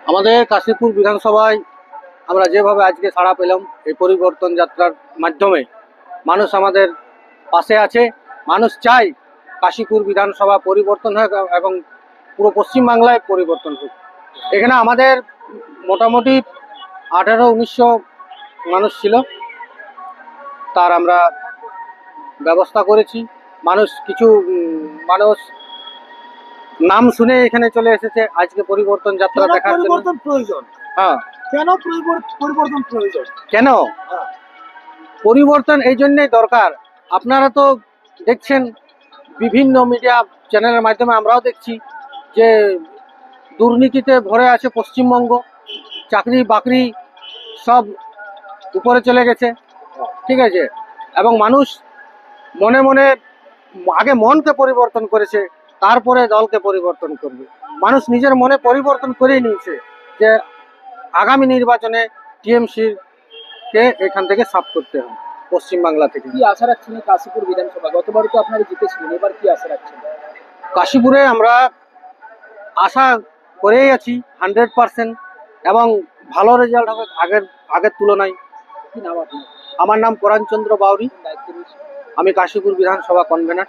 আমাদের কাশীপুর বিধানসভায় আমরা যেভাবে আজকে সাড়া পেলাম এই পরিবর্তন যাত্রার মাধ্যমে, মানুষ আমাদের পাশে আছে। মানুষ চায় কাশীপুর বিধানসভা পরিবর্তন হোক এবং পুরো পশ্চিমবাংলায় পরিবর্তন হোক। এখানে আমাদের মোটামুটি 1800-1900 মানুষ ছিল, তার আমরা ব্যবস্থা করেছি। কিছু মানুষ নাম শুনে এখানে চলে এসেছে আজকে পরিবর্তন যাত্রা কেন দেখার জন্য। পরিবর্তন প্রয়োজন? হ্যাঁ, কেন পরিবর্তন প্রয়োজন? কেন হ্যাঁ। পরিবর্তন এই জন্যই দরকার। আপনারা তো দেখছেন, বিভিন্ন মিডিয়া চ্যানেলের মাধ্যমে আমরাও দেখছি যে দুর্নীতিতে ভরে আছে পশ্চিমবঙ্গ। চাকরি বাকরি সব উপরে চলে গেছে, ঠিক আছে। এবং মানুষ মনে মনে আগে মনকে পরিবর্তন করেছে, তারপরে দলকে পরিবর্তন করবে। মানুষ নিজের মনে পরিবর্তন করেই নিয়েছে যে আগামী নির্বাচনে টিএমসির কে এখান থেকে সাফ করতে হবে পশ্চিমবাংলা থেকে। কি আশা রাখছেন এই কাশীপুর বিধানসভা? গতবার তো আপনারা জিতেছিলেন, এবার কি আশা রাখছেন? কাশীপুরে আমরা আশা করেই আছি 100%, এবং ভালো রেজাল্ট হবে আগের তুলনায়। কি নাম আপনার? আমার নাম পরাণচন্দ্র বাউরি, দায়িত্ব রয়েছে? আমি কাশীপুর বিধানসভা কনভেনার।